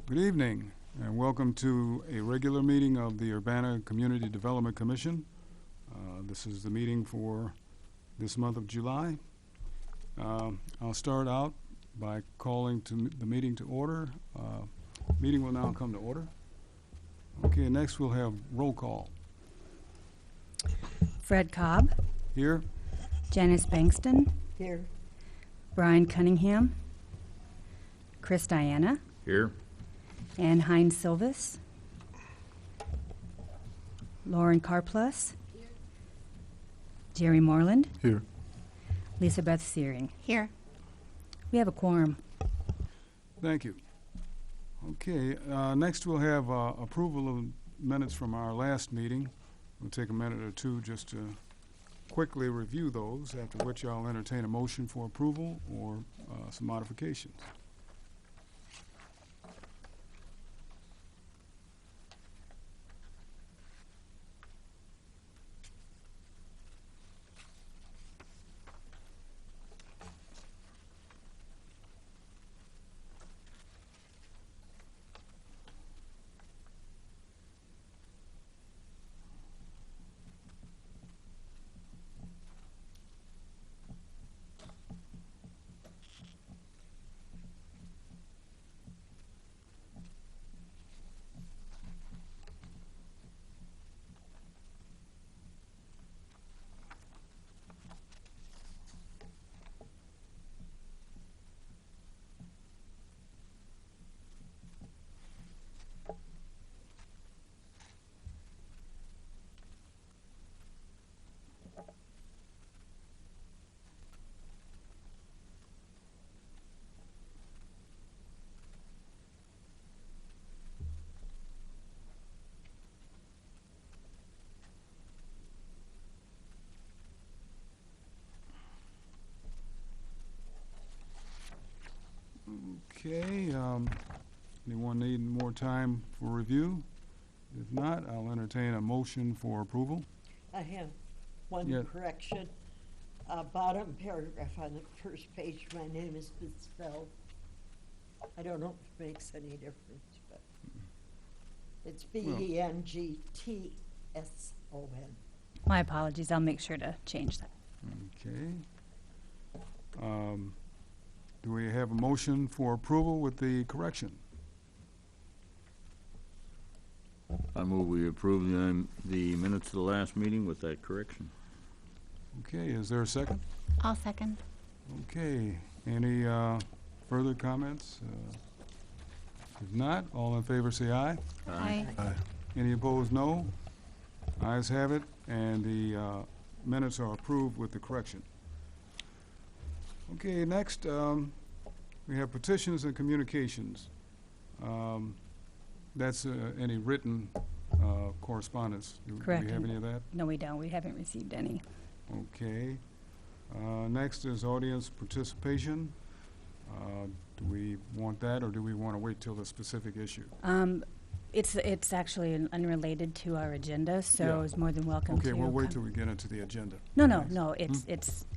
Good evening, and welcome to a regular meeting of the Urbana Community Development Commission. This is the meeting for this month of July. I'll start out by calling the meeting to order. Meeting will now come to order. Okay, next we'll have roll call. Fred Cobb, Here. Janice Bankston, Here. Brian Cunningham, Chris Diana, Here. Ann Hines Silvis, Lauren Carplus, Jerry Moreland, Here. Lisa Beth Searing. Here. We have a quorum. Thank you. Okay, next we'll have approval of minutes from our last meeting. We'll take a minute or two just to quickly review those, after which I'll entertain a motion for approval or some modifications. Okay, anyone need more time for review? If not, I'll entertain a motion for approval. I have one Yeah. correction. Bottom paragraph on the first page, my name is misspelled. I don't know if it makes any difference, but it's Bengtson. My apologies. I'll make sure to change that. Okay. Do we have a motion for approval with the correction? I move we approve the minutes of the last meeting with that correction. Okay, is there a second? I'll second. Okay, any further comments? If not, all in favor say aye. Aye. Any opposed, no. Ayes have it, and the minutes are approved with the correction. Okay, next, we have petitions and communications. That's any written correspondence. Correct. Do we have any of that? No, we don't. We haven't received any. Okay. Next is audience participation. Do we want that, or do we want to wait till the specific issue? It's actually unrelated to our agenda, so Yeah. it's more than welcome to. Okay, we'll wait come. till we get into the agenda. No.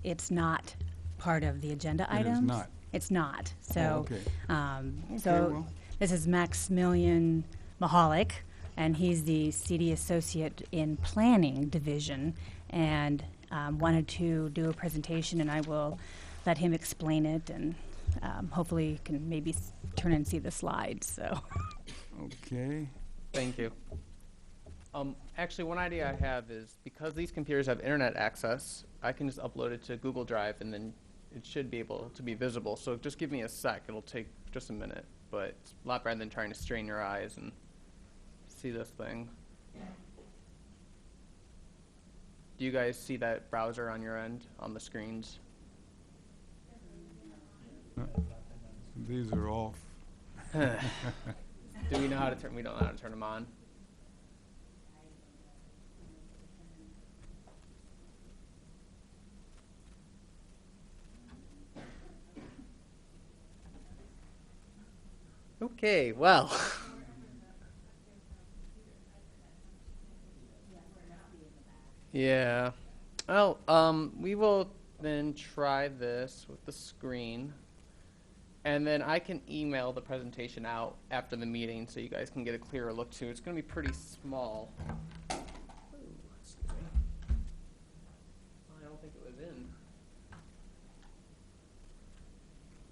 It's not part of the agenda It is items. not. It's not. So, Oh, okay. so well. this is Maximilian Mahalik, and he's the CD Associate in Planning Division, and wanted to do a presentation, and I will let him explain it, and hopefully you can maybe turn and see the slides. So, Okay. Thank you. Actually, one idea I have is because these computers have internet access, I can just upload it to Google Drive, and then it should be able to be visible. So just give me a sec. It'll take just a minute, but it's a lot better than trying to strain your eyes and see this thing. Do you guys see that browser on your end on the screens? These are off. Do we know how to turn? We don't know how to turn them on. Okay, well. Yeah. Well, we will then try this with the screen. And then I can email the presentation out after the meeting so you guys can get a clearer look too. It's going to be pretty small. Ooh, excuse me. I don't think it was in.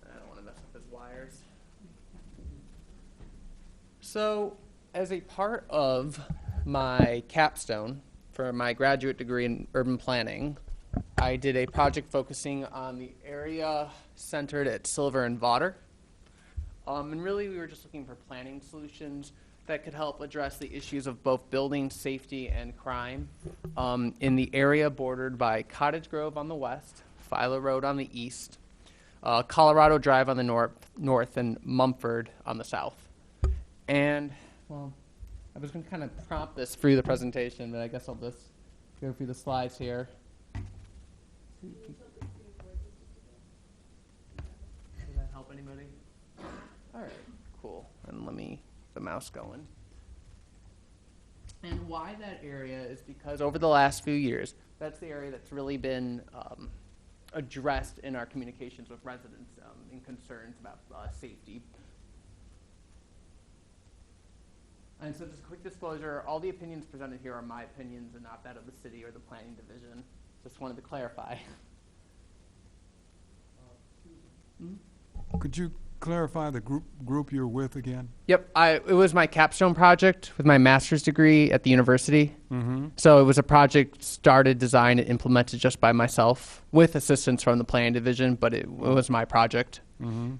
I don't want to mess up his wires. So, as a part of my capstone for my graduate degree in urban planning, I did a project focusing on the area centered at Silver and Vodder. And really we were just looking for planning solutions that could help address the issues of both building safety and crime in the area bordered by Cottage Grove on the west, Philo Road on the east, Colorado Drive on the north, and Mumford on the south. And, well, I was going to kind of prompt this through the presentation, but I guess I'll just go through the slides here. Does that help anybody? All right, cool. And let me get the mouse going. And why that area is because over the last few years, that's the area that's really been addressed in our communications with residents and concerns about safety. And so just a quick disclosure, all the opinions presented here are my opinions and not that of the city or the planning division. Just wanted to clarify. Could you clarify the group you're with again? Yep, it was my capstone project with my master's degree at the university. Mm-hmm. So it was a project started, designed, and implemented just by myself with assistance from the planning division, but it was my project. Mm-hmm.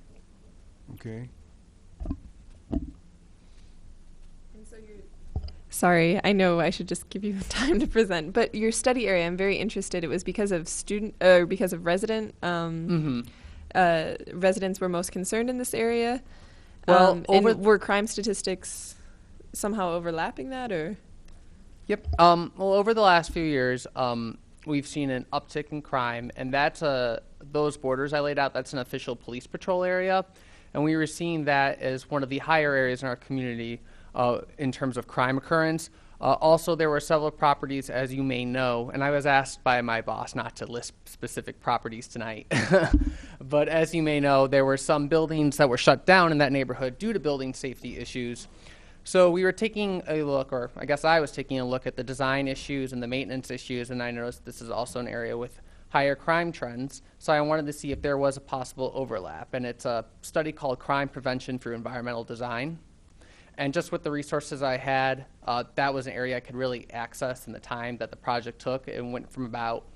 Okay. Sorry, I know I should just give you time to present, but your study area, I'm very interested. It was because of resident residents were most concerned in this area. Well, and were crime statistics somehow overlapping that, or? Yep. Well, over the last few years, we've seen an uptick in crime, and that's those borders I laid out. That's an official police patrol area, and we were seeing that as one of the higher areas in our community. In terms of crime occurrence. Also, there were several properties, as you may know, and I was asked by my boss not to list specific properties tonight. But as you may know, there were some buildings that were shut down in that neighborhood due to building safety issues. So we were taking a look, or I guess I was taking a look at the design issues and the maintenance issues, and I noticed this is also an area with higher crime trends. So I wanted to see if there was a possible overlap, and it's a study called Crime Prevention Through Environmental Design. And just with the resources I had, that was an area I could really access in the time that the project took. It went from about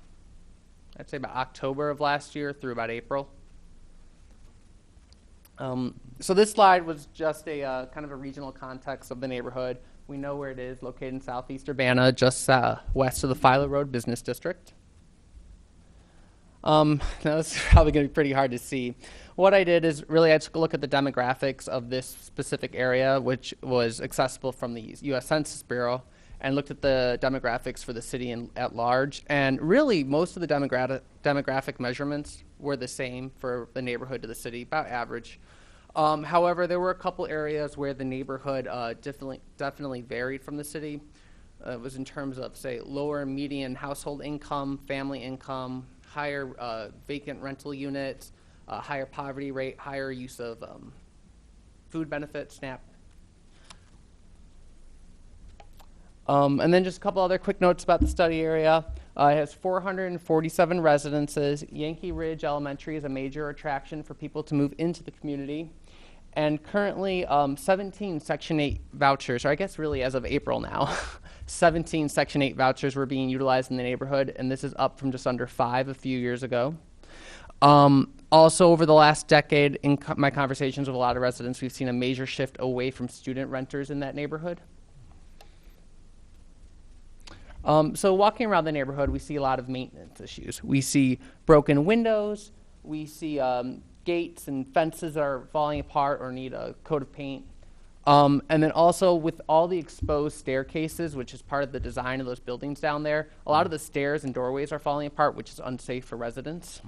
October of last year through about April. So this slide was just a kind of a regional context of the neighborhood. We know where it is, located in southeast Urbana, just west of the Philo Road Business District. Now this is probably going to be pretty hard to see. What I did is really I took a look at the demographics of this specific area, which was accessible from the U.S. Census Bureau, and looked at the demographics for the city at large. And really, most of the demographic measurements were the same for the neighborhood to the city, about average. However, there were a couple areas where the neighborhood definitely varied from the city. It was in terms of, say, lower median household income, family income, higher vacant rental units, higher poverty rate, higher use of food benefits, SNAP. And then just a couple other quick notes about the study area. It has 447 residences. Yankee Ridge Elementary is a major attraction for people to move into the community. And currently 17 Section 8 vouchers, or I guess really as of April now, 17 Section 8 vouchers were being utilized in the neighborhood, and this is up from just under 5 a few years ago. Also, over the last decade, in my conversations with a lot of residents, we've seen a major shift away from student renters in that neighborhood. So walking around the neighborhood, we see a lot of maintenance issues. We see broken windows. We see gates and fences that are falling apart or need a coat of paint. And then also with all the exposed staircases, which is part of the design of those buildings down there, a lot of the stairs and doorways are falling apart, which is unsafe for residents.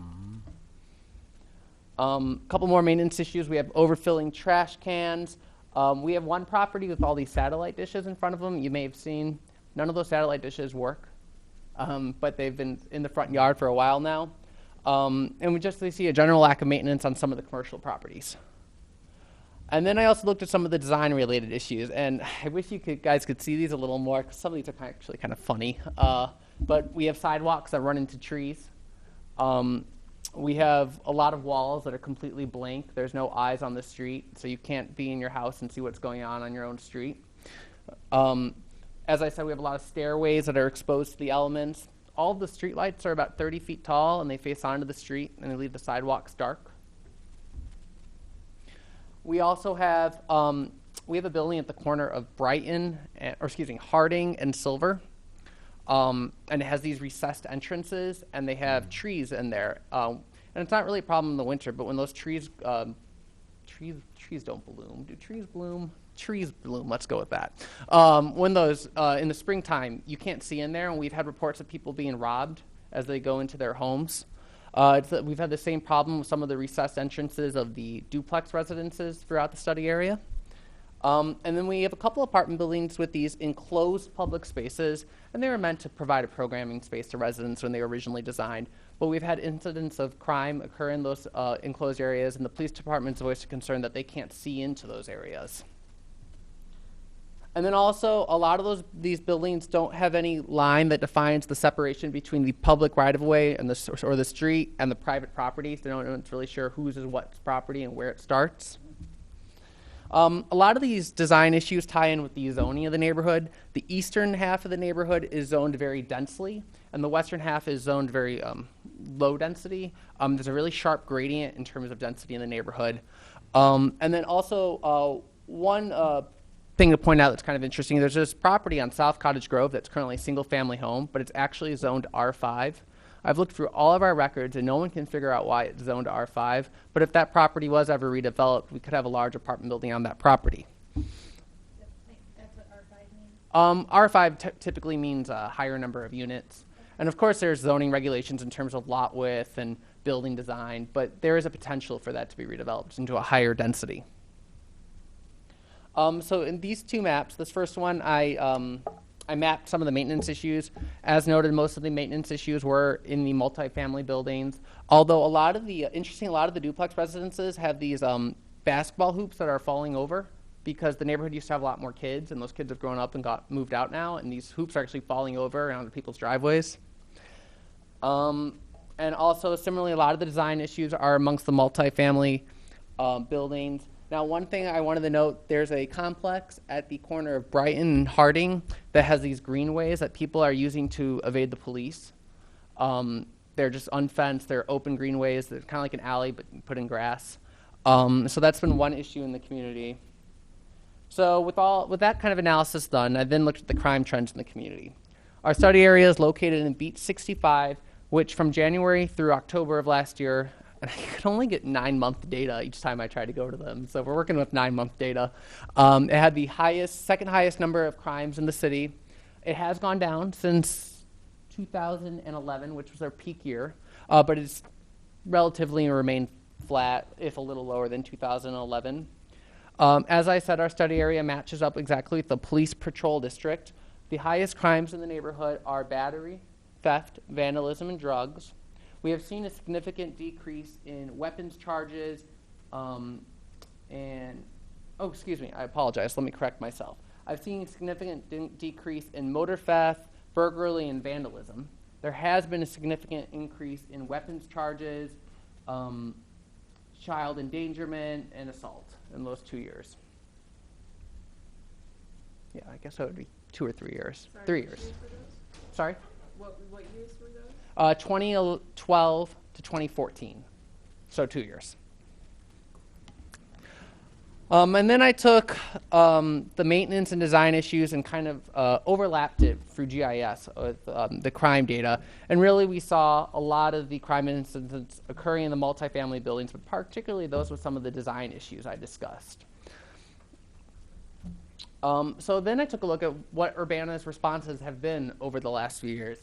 A couple more maintenance issues. We have overfilling trash cans. We have one property with all these satellite dishes in front of them. You may have seen none of those satellite dishes work, but they've been in the front yard for a while now. And we just see a general lack of maintenance on some of the commercial properties. And then I also looked at some of the design-related issues, and I wish guys could see these a little more, 'cause some of these are actually kind of funny. But we have sidewalks that run into trees. We have a lot of walls that are completely blank. There's no eyes on the street, so you can't be in your house and see what's going on your own street. As I said, we have a lot of stairways that are exposed to the elements. All of the streetlights are about 30 feet tall, and they face onto the street, and they leave the sidewalks dark. We also have we have a building at the corner of Harding and Silver, and it has these recessed entrances, and they have trees in there. And it's not really a problem in the winter, but when those trees don't bloom. Do trees bloom? Trees bloom. Let's go with that. When those in the springtime, you can't see in there, and we've had reports of people being robbed as they go into their homes. We've had the same problem with some of the recessed entrances of the duplex residences throughout the study area. And then we have a couple apartment buildings with these enclosed public spaces, and they were meant to provide a programming space to residents when they were originally designed. But we've had incidents of crime occur in those enclosed areas, and the police department's voiced a concern that they can't see into those areas. And then also, a lot of these buildings don't have any line that defines the separation between the public right-of-way and or the street and the private properties. They're not really sure whose is what's property and where it starts. A lot of these design issues tie in with the zoning of the neighborhood. The eastern half of the neighborhood is zoned very densely, and the western half is zoned very low density. There's a really sharp gradient in terms of density in the neighborhood. And then also, one thing to point out that's kind of interesting, there's this property on South Cottage Grove that's currently a single-family home, but it's actually zoned R5. I've looked through all of our records, and no one can figure out why it's zoned R5. But if that property was ever redeveloped, we could have a large apartment building on that property. That's what R5 means? R5 typically means a higher number of units. And of course, there's zoning regulations in terms of lot width and building design, but there is a potential for that to be redeveloped into a higher density. So in these two maps, this first one, I mapped some of the maintenance issues. As noted, most of the maintenance issues were in the multifamily buildings. Although a lot of the duplex residences have these basketball hoops that are falling over because the neighborhood used to have a lot more kids, and those kids have grown up and got moved out now, and these hoops are actually falling over onto people's driveways. And also, similarly, a lot of the design issues are amongst the multifamily buildings. Now, one thing I wanted to note, there's a complex at the corner of Brighton and Harding that has these greenways that people are using to evade the police. They're just unfenced, they're open greenways, they're kind of like an alley but put in grass. So that's been one issue in the community. So with that kind of analysis done, I then looked at the crime trends in the community. Our study area is located in Beach 65, which from January through October of last year, and I could only get 9-month data each time I tried to go to them. So we're working with 9-month data. It had the second highest number of crimes in the city. It has gone down since 2011, which was our peak year, but it's relatively remained flat, if a little lower than 2011. As I said, our study area matches up exactly with the police patrol district. The highest crimes in the neighborhood are battery, theft, vandalism, and drugs. We have seen a significant decrease in weapons charges excuse me, I apologize. Let me correct myself. I've seen a significant decrease in motor theft, burglary, and vandalism. There has been a significant increase in weapons charges, child endangerment, and assault in those 2 years. Yeah, I guess that would be 2 or 3 years. Sorry, 3 years. Sorry? What years were those? 2012 to 2014, so 2 years. And then I took the maintenance and design issues and kind of overlapped it through GIS with the crime data. And really we saw a lot of the crime incidents occurring in the multifamily buildings, but particularly those with some of the design issues I discussed. So then I took a look at what Urbana's responses have been over the last few years.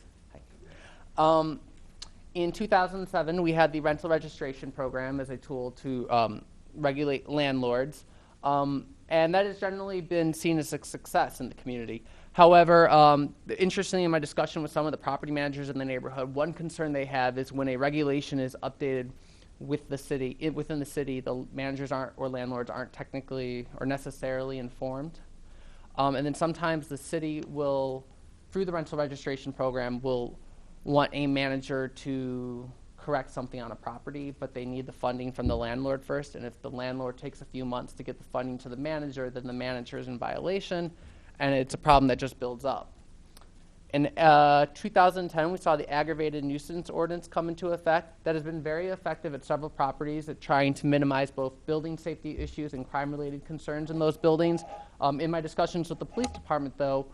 In 2007, we had the rental registration program as a tool to regulate landlords, and that has generally been seen as a success in the community. However, interestingly, in my discussion with some of the property managers in the neighborhood, one concern they have is when a regulation is updated with the city, within the city, the managers aren't or landlords aren't technically or necessarily informed. And then sometimes the city will, through the rental registration program, will want a manager to correct something on a property, but they need the funding from the landlord first. And if the landlord takes a few months to get the funding to the manager, then the manager is in violation, and it's a problem that just builds up. In 2010, we saw the aggravated nuisance ordinance come into effect. That has been very effective at several properties at trying to minimize both building safety issues and crime-related concerns in those buildings. In my discussions with the police department, though,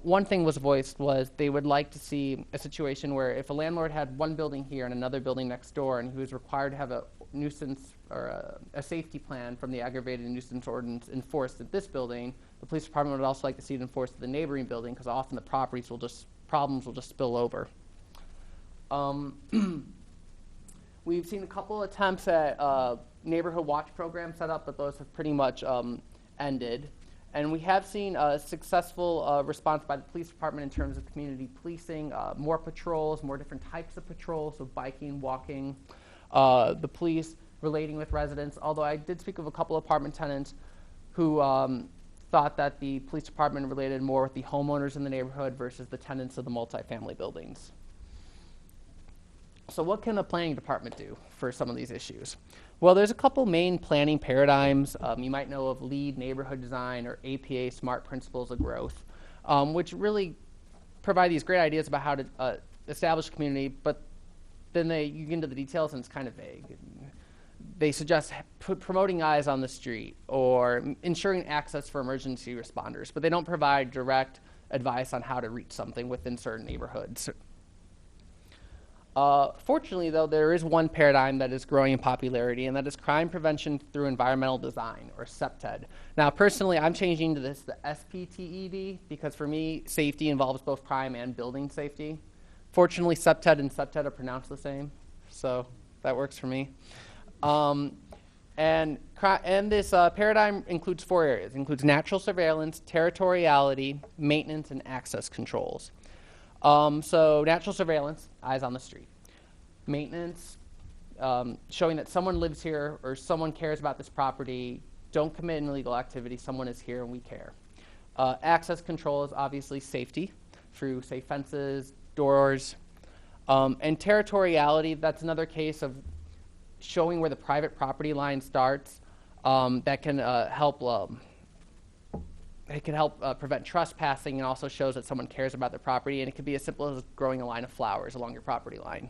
one thing was voiced was they would like to see a situation where if a landlord had one building here and another building next door, and he was required to have a nuisance or a safety plan from the aggravated nuisance ordinance enforced at this building, the police department would also like to see it enforced at the neighboring building, because often the problems will just spill over. We've seen a couple attempts at neighborhood watch programs set up, but those have pretty much ended. And we have seen a successful response by the police department in terms of community policing, more patrols, more different types of patrols, so biking, walking, the police relating with residents, although I did speak with a couple of apartment tenants who thought that the police department related more with the homeowners in the neighborhood versus the tenants of the multifamily buildings. So what can the planning department do for some of these issues? Well, there's a couple main planning paradigms. You might know of LEED neighborhood design or APA smart principles of growth, which really provide these great ideas about how to establish a community, but then you get into the details and it's kind of vague. They suggest promoting eyes on the street or ensuring access for emergency responders, but they don't provide direct advice on how to reach something within certain neighborhoods. Fortunately, though, there is one paradigm that is growing in popularity, and that is crime prevention through environmental design, or CPTED. Now, personally, I'm changing to the SPTED, because for me, safety involves both crime and building safety. Fortunately, CPTED and CPTED are pronounced the same, so that works for me. And this paradigm includes 4 areas. It includes natural surveillance, territoriality, maintenance, and access controls. So natural surveillance, eyes on the street. Maintenance, showing that someone lives here or someone cares about this property. Don't commit an illegal activity. Someone is here and we care. Access control is obviously safety through safe fences, doors. And territoriality, that's another case of showing where the private property line starts. That can help it can help prevent trespassing, and also shows that someone cares about their property, and it could be as simple as growing a line of flowers along your property line.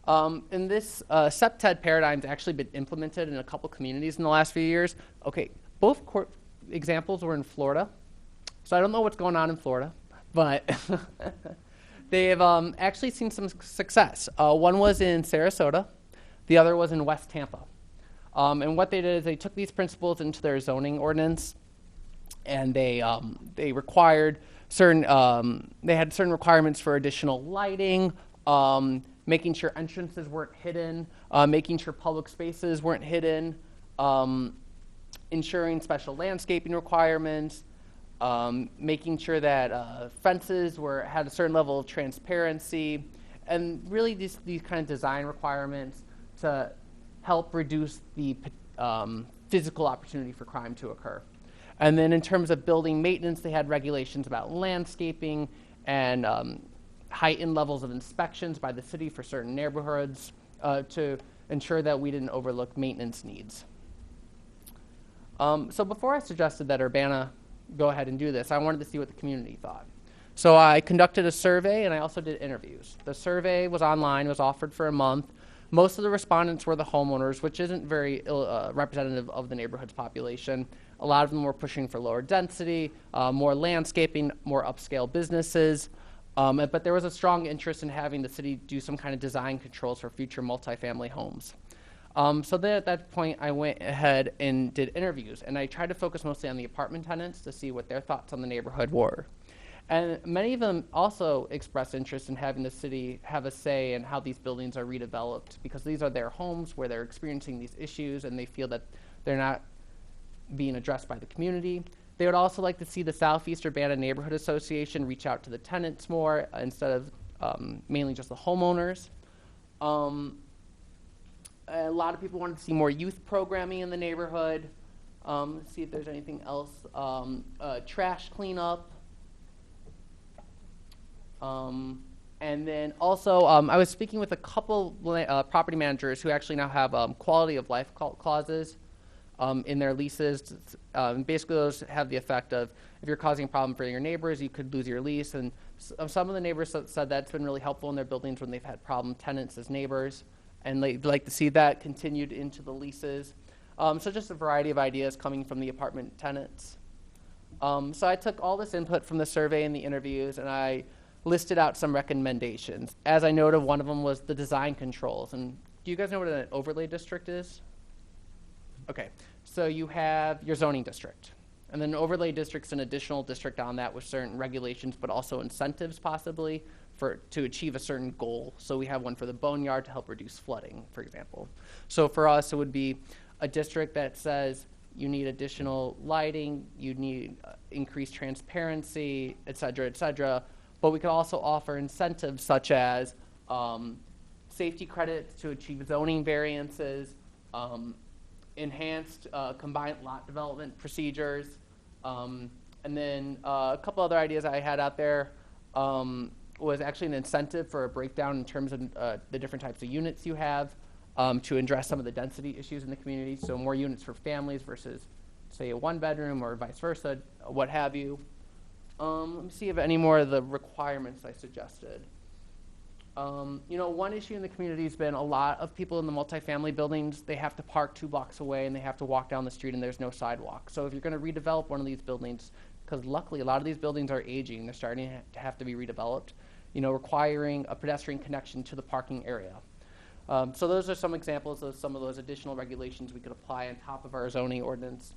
And this CPTED paradigm has actually been implemented in a couple communities in the last few years. Okay, both examples were in Florida, so I don't know what's going on in Florida, but they've actually seen some success. One was in Sarasota, the other was in West Tampa. And what they did is they took these principles into their zoning ordinance, and they required certain they had certain requirements for additional lighting, making sure entrances weren't hidden, making sure public spaces weren't hidden, ensuring special landscaping requirements, making sure that fences had a certain level of transparency, and really these kind of design requirements to help reduce the physical opportunity for crime to occur. And then in terms of building maintenance, they had regulations about landscaping and heightened levels of inspections by the city for certain neighborhoods to ensure that we didn't overlook maintenance needs. So before I suggested that Urbana go ahead and do this, I wanted to see what the community thought. So I conducted a survey, and I also did interviews. The survey was online, was offered for a month. Most of the respondents were the homeowners, which isn't very representative of the neighborhood's population. A lot of them were pushing for lower density, more landscaping, more upscale businesses. But there was a strong interest in having the city do some kind of design controls for future multifamily homes. So then at that point, I went ahead and did interviews, and I tried to focus mostly on the apartment tenants to see what their thoughts on the neighborhood were. And many of them also expressed interest in having the city have a say in how these buildings are redeveloped, because these are their homes where they're experiencing these issues, and they feel that they're not being addressed by the community. They would also like to see the Southeast Urbana Neighborhood Association reach out to the tenants more instead of mainly just the homeowners. a lot of people wanted to see more youth programming in the neighborhood. See if there's anything else. Trash cleanup. And then also, I was speaking with a couple property managers who actually now have quality of life clauses in their leases. Basically, those have the effect of if you're causing a problem for your neighbors, you could lose your lease. And some of the neighbors said that's been really helpful in their buildings when they've had problem tenants as neighbors. And they'd like to see that continued into the leases. So just a variety of ideas coming from the apartment tenants. So I took all this input from the survey and the interviews, and I listed out some recommendations. As I noted, one of them was the design controls. And do you guys know what an overlay district is? Okay, so you have your zoning district. And then an overlay district's an additional district on that with certain regulations, but also incentives possibly to achieve a certain goal. So we have one for the boneyard to help reduce flooding, for example. So for us, it would be a district that says you need additional lighting, you need increased transparency, et cetera, but we could also offer incentives such as safety credits to achieve zoning variances, enhanced combined lot development procedures, and then a couple other ideas I had out there was actually an incentive for a breakdown in terms of the different types of units you have to address some of the density issues in the community. So more units for families versus, say, a one-bedroom or vice versa, what have you. Let me see if any more of the requirements I suggested. One issue in the community has been a lot of people in the multifamily buildings, they have to park 2 blocks away and they have to walk down the street and there's no sidewalk. So if you're going to redevelop one of these buildings, because luckily a lot of these buildings are aging, they're starting to have to be redeveloped, requiring a pedestrian connection to the parking area. So those are some examples of some of those additional regulations we could apply on top of our zoning ordinance.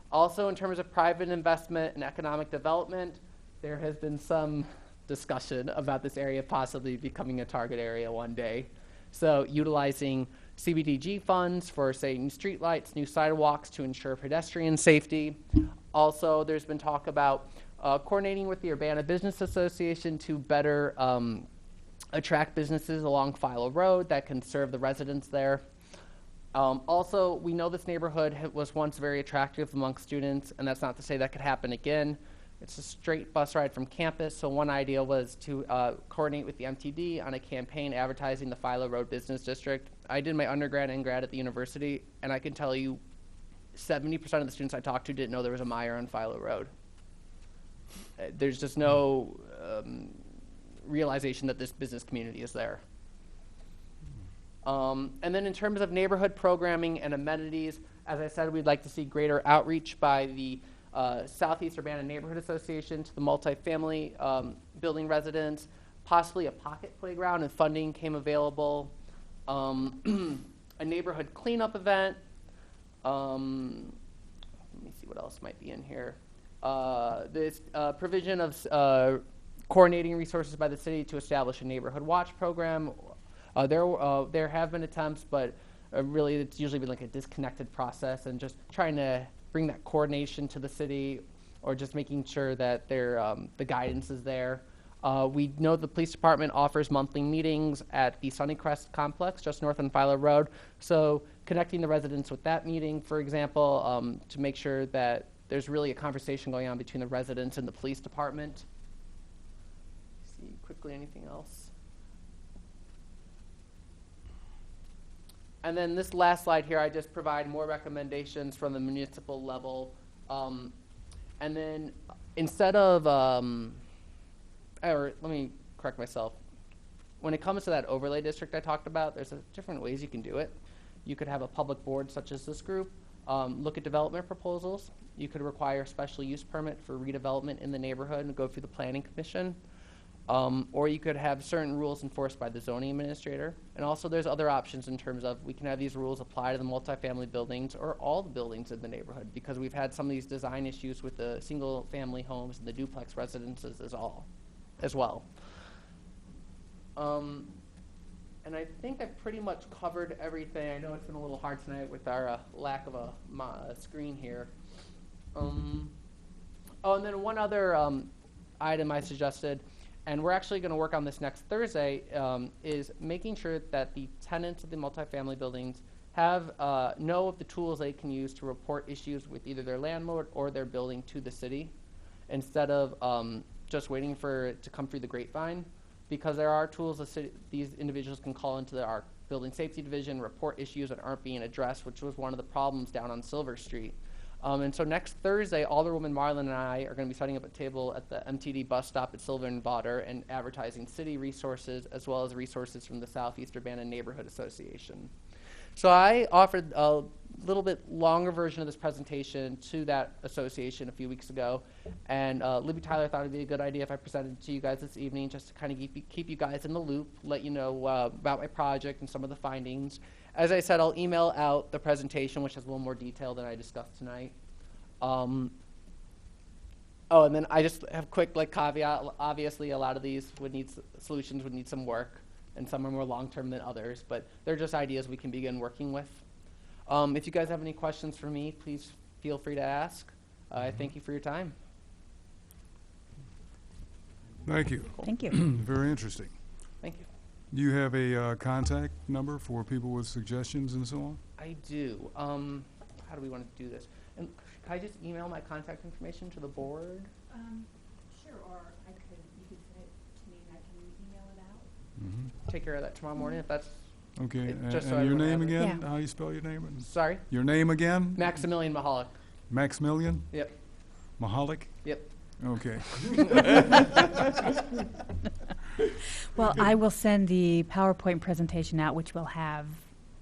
Also, in terms of private investment and economic development, there has been some discussion about this area possibly becoming a target area one day. So utilizing CBDG funds for, say, new streetlights, new sidewalks to ensure pedestrian safety. Also, there's been talk about coordinating with the Urbana Business Association to better attract businesses along Philo Road that can serve the residents there. Also, we know this neighborhood was once very attractive among students, and that's not to say that could happen again. It's a straight bus ride from campus, so one idea was to coordinate with the MTD on a campaign advertising the Philo Road Business District. I did my undergrad and grad at the university, and I can tell you 70% of the students I talked to didn't know there was a Meijer on Philo Road. There's just no realization that this business community is there. And then in terms of neighborhood programming and amenities, as I said, we'd like to see greater outreach by the Southeast Urbana Neighborhood Association to the multifamily building residents, possibly a pocket playground if funding came available, a neighborhood cleanup event. Let me see what else might be in here. This provision of coordinating resources by the city to establish a neighborhood watch program. There have been attempts, but really it's usually been like a disconnected process and just trying to bring that coordination to the city or just making sure that the guidance is there. We know the police department offers monthly meetings at the Sunnycrest complex just north on Philo Road. So connecting the residents with that meeting, for example, to make sure that there's really a conversation going on between the residents and the police department. See quickly anything else. And then this last slide here, I just provide more recommendations from the municipal level. And then instead of, or let me correct myself. When it comes to that overlay district I talked about, there's different ways you can do it. You could have a public board such as this group look at development proposals. You could require a special use permit for redevelopment in the neighborhood and go through the planning commission. Or you could have certain rules enforced by the zoning administrator. And also there's other options in terms of we can have these rules apply to the multifamily buildings or all the buildings in the neighborhood because we've had some of these design issues with the single family homes and the duplex residences as well. And I think I've pretty much covered everything. I know it's been a little hard tonight with our lack of a screen here. Oh, and then one other item I suggested and we're actually going to work on this next Thursday, is making sure that the tenants of the multifamily buildings have know of the tools they can use to report issues with either their landlord or their building to the city, instead of just waiting for it to come through the grapevine, because there are tools these individuals can call into our building safety division, report issues that aren't being addressed, which was one of the problems down on Silver Street. And so next Thursday, Alderwoman Marlin and I are going to be setting up a table at the MTD bus stop at Silver and Botter and advertising city resources as well as resources from the Southeast Urbana Neighborhood Association. So I offered a little bit longer version of this presentation to that association a few weeks ago, and Libby Tyler thought it would be a good idea if I presented it to you guys this evening, just to kind of keep you guys in the loop, let you know about my project and some of the findings. As I said, I'll email out the presentation, which has a little more detail than I discussed tonight. Oh, and then I just have a quick caveat. Obviously, a lot of these solutions would need some work, and some are more long-term than others, but they're just ideas we can begin working with. If you guys have any questions for me, please feel free to ask. I thank you for your time. Thank you. Thank you. Very interesting. Thank you. Do you have a contact number for people with suggestions and so on? I do. How do we want to do this? And can I just email my contact information to the board? Sure, or you could send it to me and I can email it out. Mm-hmm. Take care of that tomorrow morning if that's... Okay, Just so and your everyone name has it. again? Yeah. How you spell your name? Sorry? Your name again? Maximilian Mahalik. Maximilian? Yep. Mahalik? Yep. Okay. Well, I will send the PowerPoint presentation out, which will have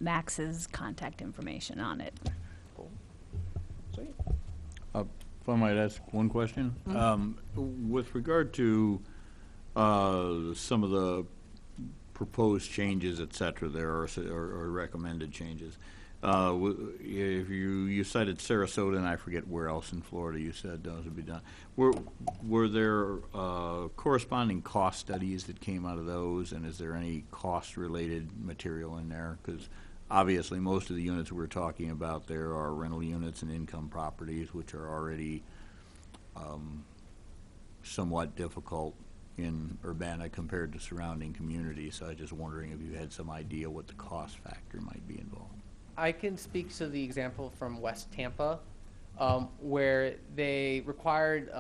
Max's contact information on it. Cool. Sweet. If I might ask one question, with regard to some of the proposed changes, et cetera, there or recommended changes. If you cited Sarasota, and I forget where else in Florida you said those would be done. Were there corresponding cost studies that came out of those, and is there any cost-related material in there? Because obviously most of the units we're talking about there are rental units and income properties, which are already somewhat difficult in Urbana compared to surrounding communities. So I was just wondering if you had some idea what the cost factor might be involved. I can speak to the example from West Tampa, where they required,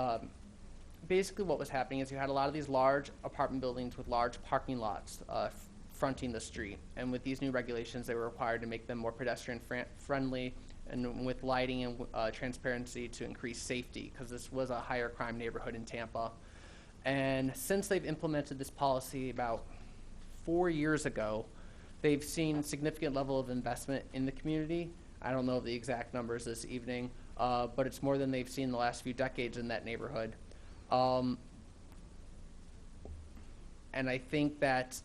basically what was happening is you had a lot of these large apartment buildings with large parking lots fronting the street. And with these new regulations, they were required to make them more pedestrian friendly and with lighting and transparency to increase safety, because this was a higher crime neighborhood in Tampa. And since they've implemented this policy about 4 years ago, they've seen significant level of investment in the community. I don't know the exact numbers this evening, but it's more than they've seen in the last few decades in that neighborhood. And I think that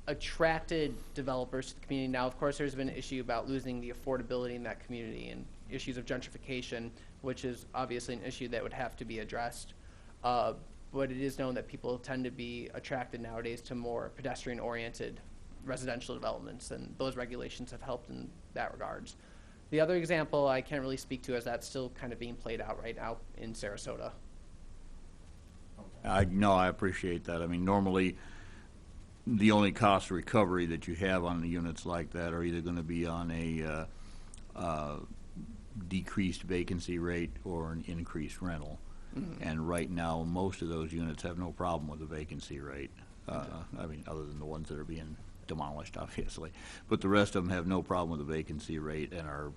attracted developers to the community. Now, of course, there's been an issue about losing the affordability in that community and issues of gentrification, which is obviously an issue that would have to be addressed. But it is known that people tend to be attracted nowadays to more pedestrian-oriented residential developments, and those regulations have helped in that regards. The other example I can't really speak to, as that's still kind of being played out right now in Sarasota. I appreciate that. I mean, normally the only cost recovery that you have on the units like that are either going to be on a decreased vacancy rate or an increased rental. Mm-hmm. And right now, most of those units have no problem with the vacancy rate. I mean, other than the ones that are being demolished, obviously. But the rest of them have no problem with the vacancy rate and are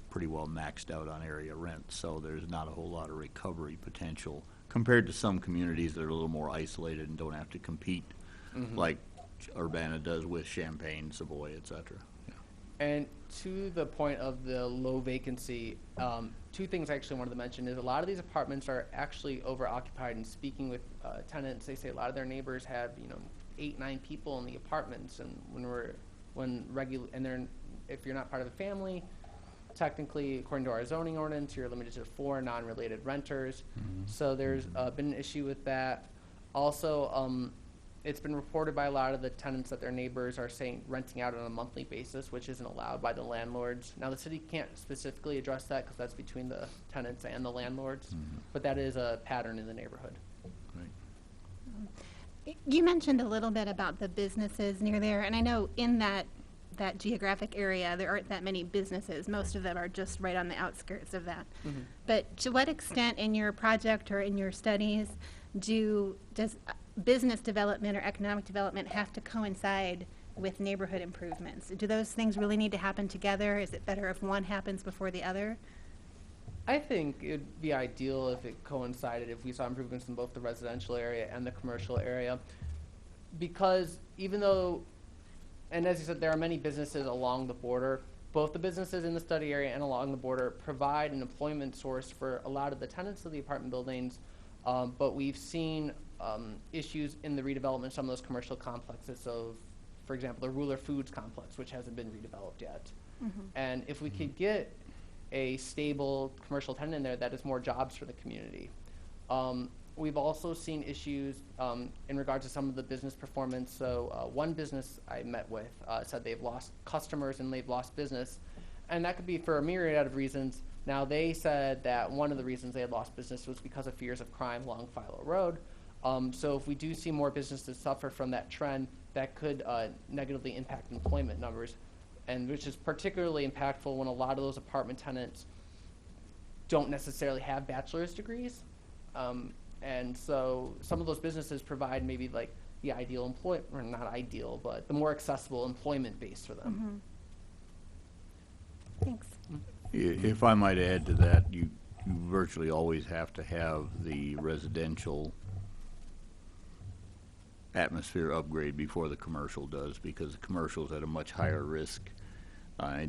pretty well maxed out on area rent. So there's not a whole lot of recovery potential compared to some communities that are a little more isolated and don't have to compete like Urbana does with Champaign, Savoy, et cetera. Yeah. And to the point of the low vacancy, two things I actually wanted to mention is a lot of these apartments are actually over-occupied. And speaking with tenants, they say a lot of their neighbors have, 8, 9 people in the apartments, and if you're not part of a family, technically, according to our zoning ordinance, you're limited to 4 non-related renters. Mm-hmm. So there's been an issue with that. Also, it's been reported by a lot of the tenants that their neighbors are renting out on a monthly basis, which isn't allowed by the landlords. Now, the city can't specifically address that because that's between the tenants and the landlords, but that is a pattern in the neighborhood. Right. You mentioned a little bit about the businesses near there, and I know in that geographic area, there aren't that many businesses. Most of them are just right on the outskirts of that. But to what extent in your project or in your studies does business development or economic development have to coincide with neighborhood improvements? Do those things really need to happen together? Is it better if one happens before the other? I think it'd be ideal if it coincided, if we saw improvements in both the residential area and the commercial area. Because even though, and as you said, there are many businesses along the border, both the businesses in the study area and along the border provide an employment source for a lot of the tenants of the apartment buildings. But we've seen issues in the redevelopment of some of those commercial complexes. So, for example, the Ruler Foods complex, which hasn't been redeveloped yet. And if we could get a stable commercial tenant in there, that is more jobs for the community. We've also seen issues in regards to some of the business performance. So one business I met with said they've lost customers and they've lost business. And that could be for a myriad of reasons. Now, they said that one of the reasons they had lost business was because of fears of crime along Philo Road. So if we do see more businesses suffer from that trend, that could negatively impact employment numbers, and which is particularly impactful when a lot of those apartment tenants don't necessarily have bachelor's degrees. And so some of those businesses provide maybe like the ideal or not ideal, but the more accessible employment base for them. Thanks. If I might add to that, you virtually always have to have the residential atmosphere upgrade before the commercial does, because the commercial's at a much higher risk.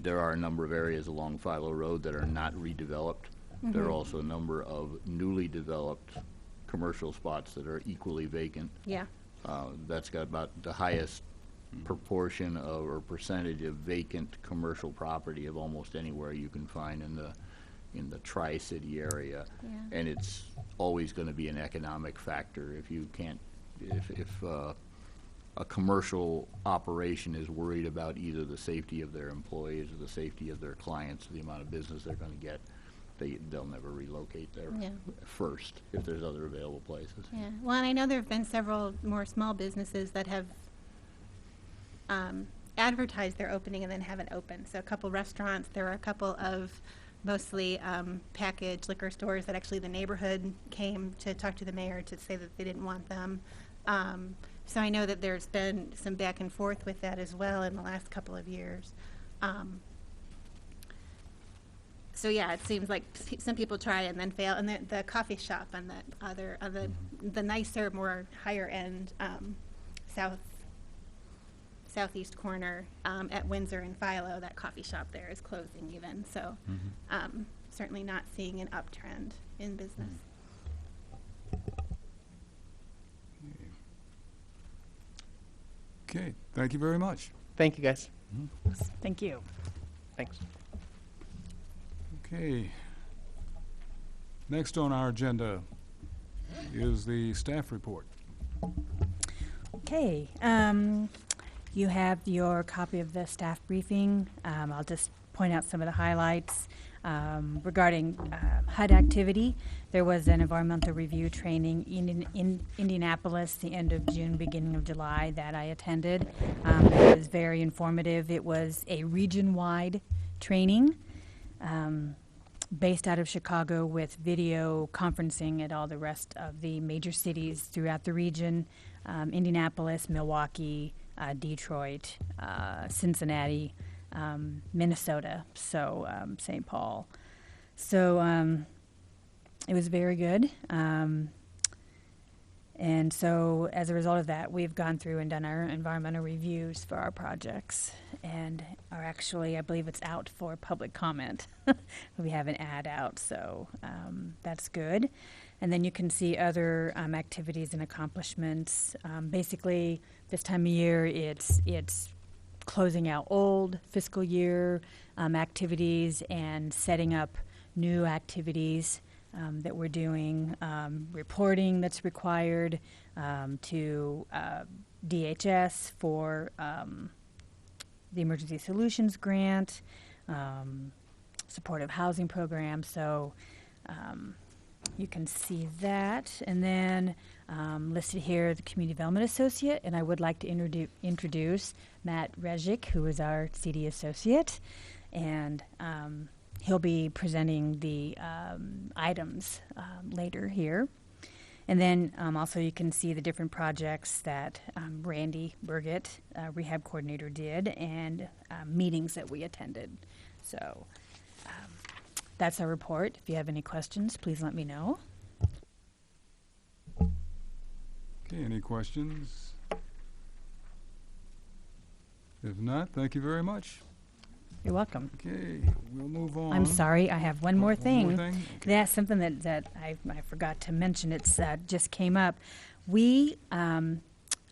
There are a number of areas along Philo Road that are not redeveloped. There are also a number of newly developed commercial spots that are equally vacant. Yeah. That's got about the highest proportion of or percentage of vacant commercial property of almost anywhere you can find in the Tri-City area. Yeah. And it's always going to be an economic factor. If you can't, if a commercial operation is worried about either the safety of their employees or the safety of their clients, the amount of business they're going to get, they'll never relocate there first if there's other available places. Yeah. Well, and I know there have been several more small businesses that have advertised their opening and then haven't opened. So a couple restaurants, there are a couple of mostly packaged liquor stores that actually the neighborhood came to talk to the mayor to say that they didn't want them. So I know that there's been some back and forth with that as well in the last couple of years. So yeah, it seems like some people try and then fail. And the coffee shop on the nicer, more higher end southeast corner at Windsor and Philo, that coffee shop there is closing even. So certainly not seeing an uptrend in business. Okay, thank you very much. Thank you, guys. Thank you. Thanks. Okay. Next on our agenda is the staff report. Okay, you have your copy of the staff briefing. I'll just point out some of the highlights. Regarding HUD activity, there was an environmental review training in Indianapolis the end of June, beginning of July that I attended. It was very informative. It was a region-wide training based out of Chicago with video conferencing at all the rest of the major cities throughout the region, Indianapolis, Milwaukee, Detroit, Cincinnati, Minnesota, so St. Paul. So it was very good. And so as a result of that, we've gone through and done our environmental reviews for our projects and are actually, I believe it's out for public comment. We have an ad out, so that's good. And then you can see other activities and accomplishments. Basically, this time of year, it's closing out old fiscal year activities and setting up new activities that we're doing, reporting that's required to DHS for the Emergency Solutions Grant, supportive housing program. So you can see that. And then listed here, the Community Development Associate, and I would like to introduce Matt Rejic, who is our CD Associate, and he'll be presenting the items later here. And then also you can see the different projects that Randy Burgett, rehab coordinator, did, and meetings that we attended. So that's our report. If you have any questions, please let me know. Okay, any questions? If not, thank you very much. You're welcome. Okay, we'll move on. I'm sorry, I have one more thing. Okay. That's something that I forgot to mention. It's just came up. We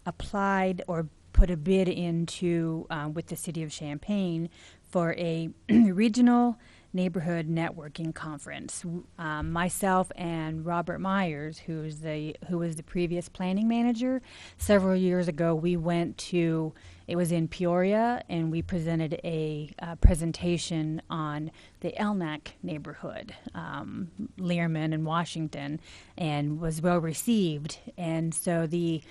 applied or put a bid into with the City of Champaign for a regional neighborhood networking conference. Myself and Robert Myers, who was the previous planning manager, several years ago, we went to. It was in Peoria, and we presented a presentation on the Elnack neighborhood, Learman and Washington, and was well received. And so the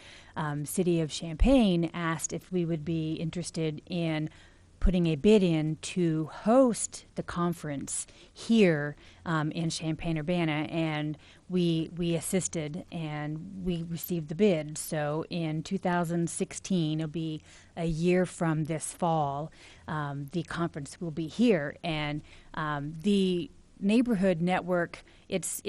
City of Champaign asked if we would be interested in putting a bid in to host the conference here in Champaign-Urbana, and we assisted and we received the bid. So in 2016, it'll be a year from this fall, the conference will be here, and the neighborhood network, it's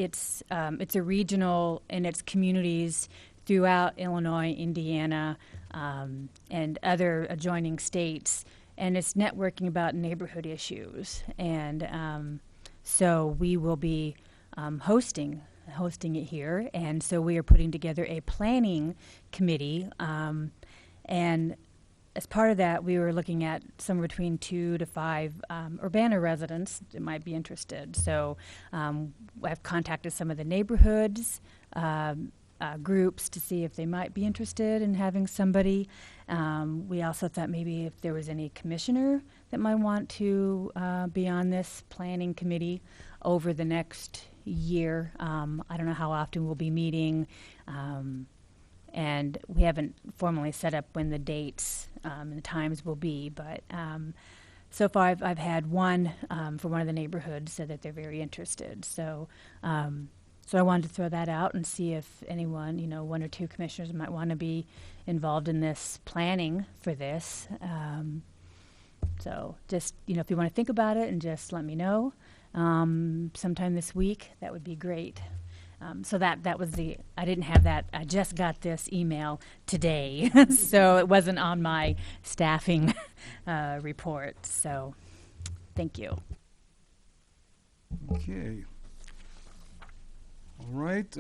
a regional, and it's communities throughout Illinois, Indiana, and other adjoining states. And it's networking about neighborhood issues. And so we will be hosting it here. And so we are putting together a planning committee. And as part of that, we were looking at somewhere between 2 to 5 Urbana residents that might be interested. So I've contacted some of the neighborhoods, groups to see if they might be interested in having somebody. We also thought maybe if there was any commissioner that might want to be on this planning committee over the next year. I don't know how often we'll be meeting, and we haven't formally set up when the dates and the times will be, but so far I've had one for one of the neighborhoods said that they're very interested. So I wanted to throw that out and see if anyone, 1 or 2 commissioners might want to be involved in this planning for this. So just, if you want to think about it and just let me know sometime this week, that would be great. So that was I didn't have that. I just got this email today, so it wasn't on my staffing report. So thank you. Okay. All right.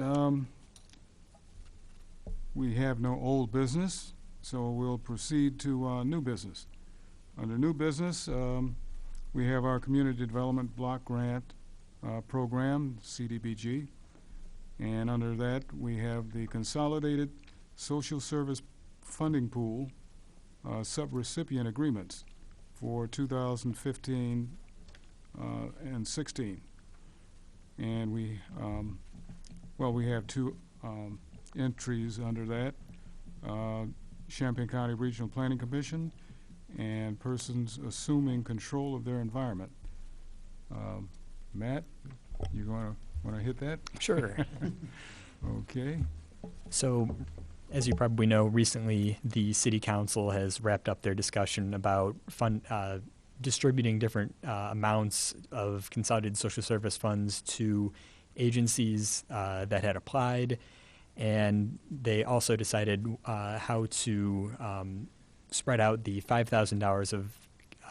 We have no old business, so we'll proceed to new business. Under new business, we have our Community Development Block Grant Program, CDBG. And under that, we have the Consolidated Social Service Funding Pool subrecipient agreements for 2015 and 16. And we have 2 entries under that, Champaign County Regional Planning Commission and persons assuming control of their environment. Matt, you want to hit that? Sure. Okay. So, as you probably know, recently the City Council has wrapped up their discussion about distributing different amounts of consolidated social service funds to agencies that had applied, and they also decided how to spread out the $5,000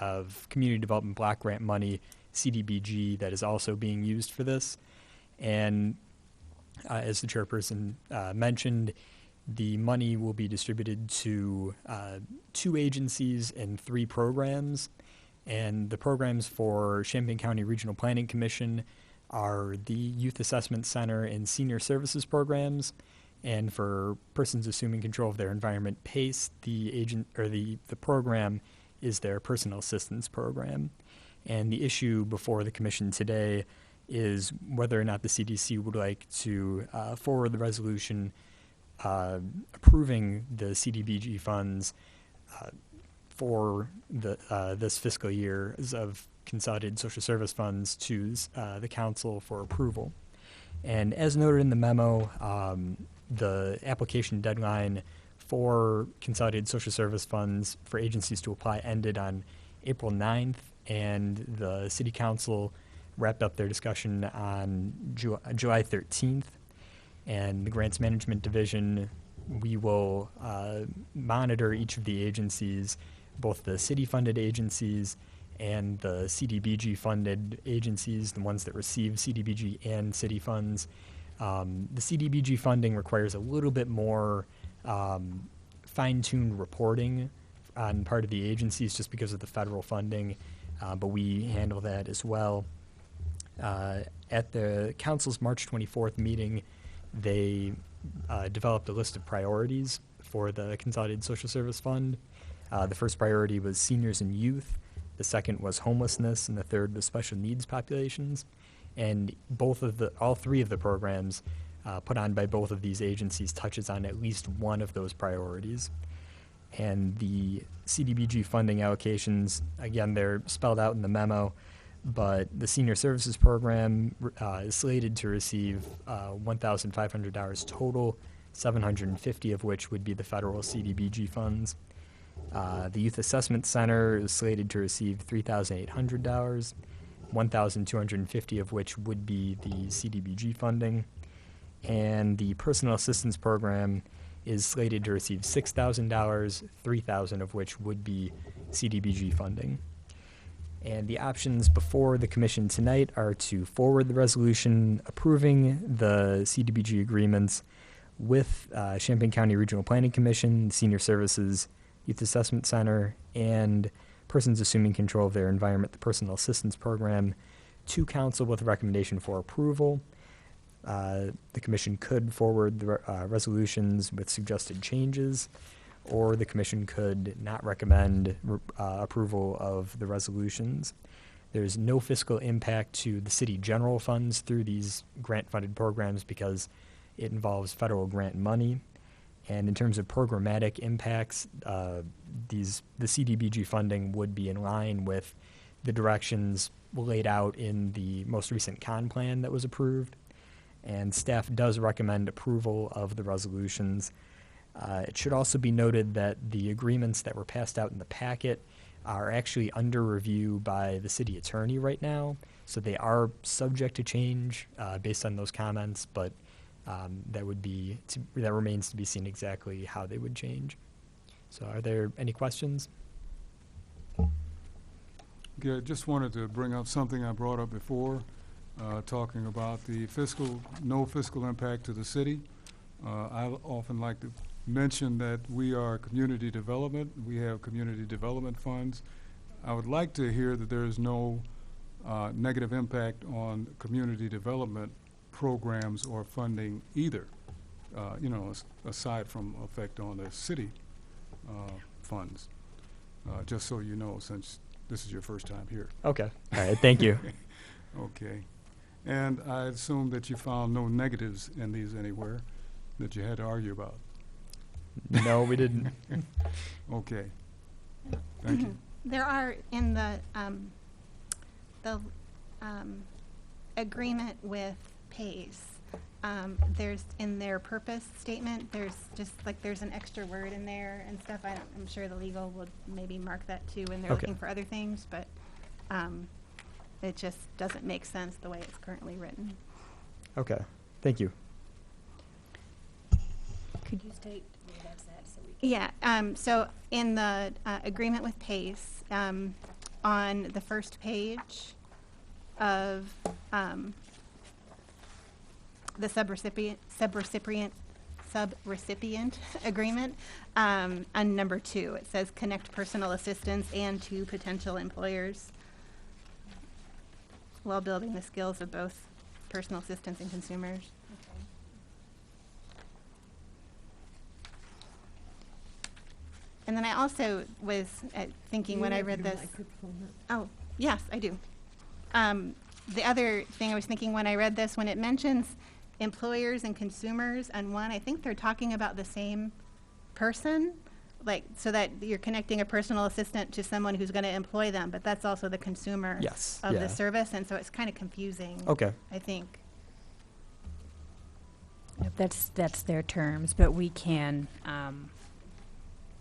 of Community Development Block Grant money, CDBG, that is also being used for this. And as the chairperson mentioned, the money will be distributed to 2 agencies and 3 programs. And the programs for Champaign County Regional Planning Commission are the Youth Assessment Center and Senior Services programs. And for persons assuming control of their environment, PACE, the program is their Personal Assistance Program. And the issue before the commission today is whether or not the CDC would like to forward the resolution approving the CDBG funds for this fiscal year of consolidated social service funds to the council for approval. And as noted in the memo, the application deadline for consolidated social service funds for agencies to apply ended on April 9th, and the city council wrapped up their discussion on July 13th. And the Grants Management Division, we will monitor each of the agencies, both the city-funded agencies and the CDBG-funded agencies, the ones that receive CDBG and city funds. The CDBG funding requires a little bit more fine-tuned reporting on part of the agencies just because of the federal funding, but we handle that as well. At the council's March 24th meeting, they developed a list of priorities for the Consolidated Social Service Fund. The first priority was seniors and youth, the second was homelessness, and the third was special needs populations. And all three of the programs put on by both of these agencies touches on at least one of those priorities. And the CDBG funding allocations, again, they're spelled out in the memo, but the Senior Services Program is slated to receive $1,500 total, $750 of which would be the federal CDBG funds. The Youth Assessment Center is slated to receive $3,800, $1,250 of which would be the CDBG funding. And the Personal Assistance Program is slated to receive $6,000, $3,000 of which would be CDBG funding. And the options before the commission tonight are to forward the resolution approving the CDBG agreements with Champaign County Regional Planning Commission, Senior Services, Youth Assessment Center, and persons assuming control of their environment, the Personal Assistance Program, to council with a recommendation for approval. The commission could forward the resolutions with suggested changes, or the commission could not recommend approval of the resolutions. There's no fiscal impact to the city general funds through these grant-funded programs because it involves federal grant money. And in terms of programmatic impacts, the CDBG funding would be in line with the directions laid out in the most recent con plan that was approved. And staff does recommend approval of the resolutions. It should also be noted that the agreements that were passed out in the packet are actually under review by the city attorney right now, so they are subject to change based on those comments, but that remains to be seen exactly how they would change. So are there any questions? Okay, just wanted to bring up something I brought up before, talking about the no fiscal impact to the city. I often like to mention that we are community development. We have community development funds. I would like to hear that there is no negative impact on community development programs or funding either, aside from effect on the city funds, just so you know, since this is your first time here. Okay. All right. Thank you. Okay. And I assume that you found no negatives in these anywhere that you had to argue about. No, we didn't. Okay. Thank you. There are in the agreement with PACE. There's in their purpose statement. There's an extra word in there and stuff. I'm sure the legal would maybe mark that too when they're Okay. looking for other things, but it just doesn't make sense the way it's currently written. Okay. Thank you. Could you state where that's at so we can? Yeah, so in the agreement with PACE, on the first page of the subrecipient agreement, on number 2, it says connect personal assistance and to potential employers while building the skills of both personal assistants and consumers. And then I also was thinking when I read this. Oh, yes, I do. the other thing I was thinking when I read this, when it mentions employers and consumers on one, I think they're talking about the same person, like, so that you're connecting a personal assistant to someone who's going to employ them, but that's also the consumer Yes, of yeah. the service, and so it's kind of confusing, Okay. I think. Yep, that's their terms, but we can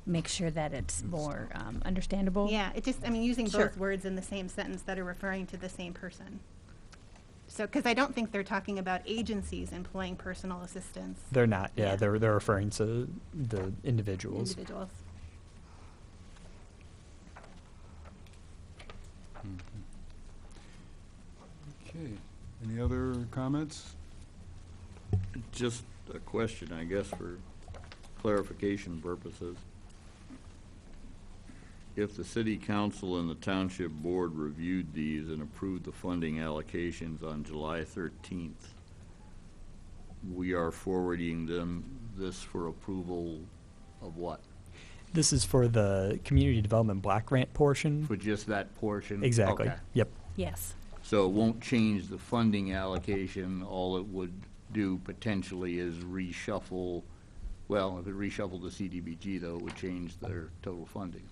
make sure that it's more understandable. Yeah, it just, I mean, using Sure. both words in the same sentence that are referring to the same person. So, because I don't think they're talking about agencies employing personal assistants. They're not. Yeah, Yeah. they're referring to the individuals. Individuals. Okay. Any other comments? Just a question, I guess, for clarification purposes. If the city council and the township board reviewed these and approved the funding allocations on July 13th, we are forwarding them this for approval of what? This is for the community development block grant portion. For just that portion? Exactly. Okay. Yep. Yes. So it won't change the funding allocation, all it would do potentially is reshuffle, well, if it reshuffled the CDBG, though, it would change their total funding.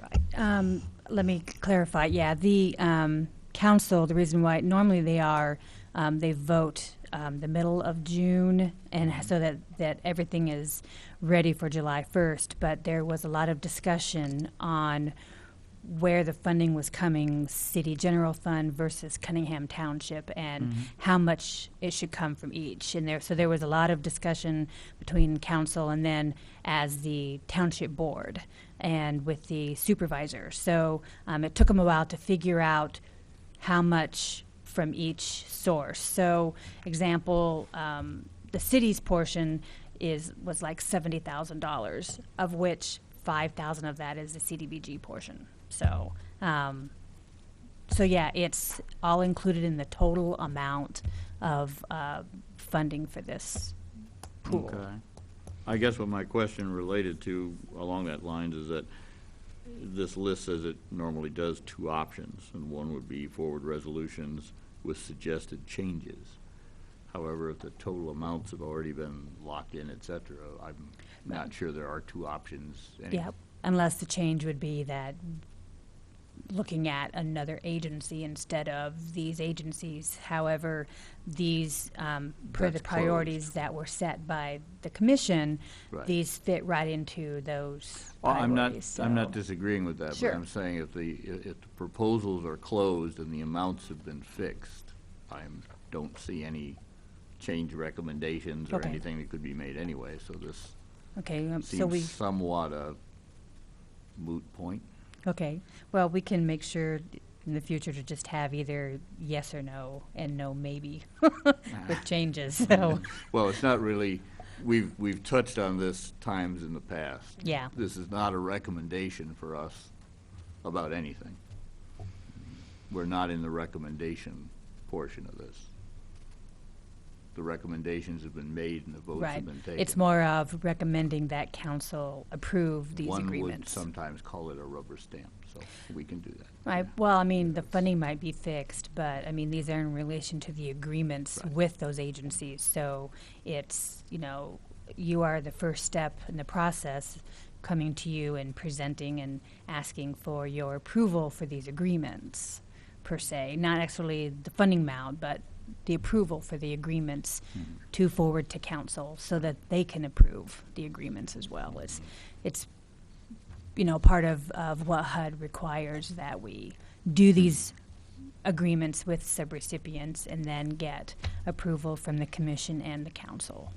Right. Let me clarify. Yeah, the council, the reason why, normally they vote the middle of June, and so that everything is ready for July 1st, but there was a lot of discussion on where the funding was coming, city general fund versus Cunningham Township, and how much it should come from each. And so there was a lot of discussion between council and then as the township board and with the supervisor. So it took them a while to figure out how much from each source. So example, the city's portion was like $70,000, of which $5,000 of that is the CDBG portion. So, so yeah, it's all included in the total amount of funding for this pool. Okay. I guess what my question related to along that lines is that this list says it normally does two options, and one would be forward resolutions with suggested changes. However, if the total amounts have already been locked in, et cetera, I'm not sure there are two options anymore. Yeah, unless the change would be that looking at another agency instead of these agencies. However, these, per the That's priorities closed. that were set by the commission, Right. these fit right into those Well, priorities. I'm not so- disagreeing with that, Sure. but I'm saying if the proposals are closed and the amounts have been fixed, I don't see any change recommendations or Okay. anything that could be made anyway, so this Okay, so we, seems somewhat a moot point. okay, well, we can make sure in the future to just have either yes or no and no maybe with changes, so, Well, it's not really, we've touched on this times in the past. yeah. This is not a recommendation for us about anything. We're not in the recommendation portion of this. The recommendations have been made and the votes Right. have been taken. It's more of recommending that council approve these One would agreements. sometimes call it a rubber stamp, so we can do that. Right, well, I mean, the funding might be fixed, but, I mean, these are in relation to the agreements Right. with those agencies. So it's, you are the first step in the process, coming to you and presenting and asking for your approval for these agreements, per se. Not actually the funding amount, but the approval for the agreements to forward to council so that they can approve the agreements as well. It's part of what HUD requires, that we do these agreements with subrecipients and then get approval from the commission and the council.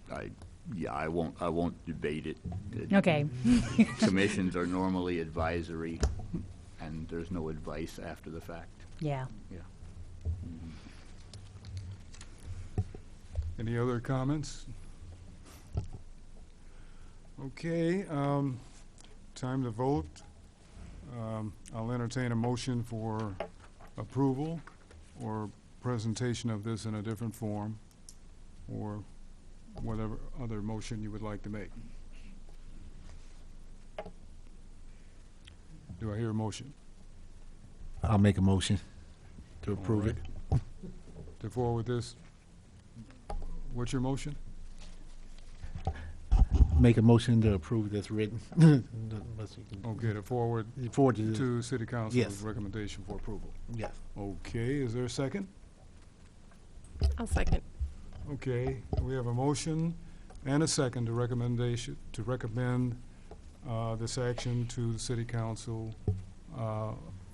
I won't debate it. Okay. Commissions are normally advisory, and there's no advice after the fact. Yeah. Yeah. Any other comments? Okay, time to vote. I'll entertain a motion for approval or presentation of this in a different form, or whatever other motion you would like to make. Do I hear a motion? I'll make a motion. to approve it. To forward this? What's your motion? Make a motion to approve this written. Okay, to forward Forward to, to City Council's Yes. recommendation for approval. yes. Okay, is there a second? I'll second. Okay, we have a motion and a second to recommendation, to recommend this action to the City Council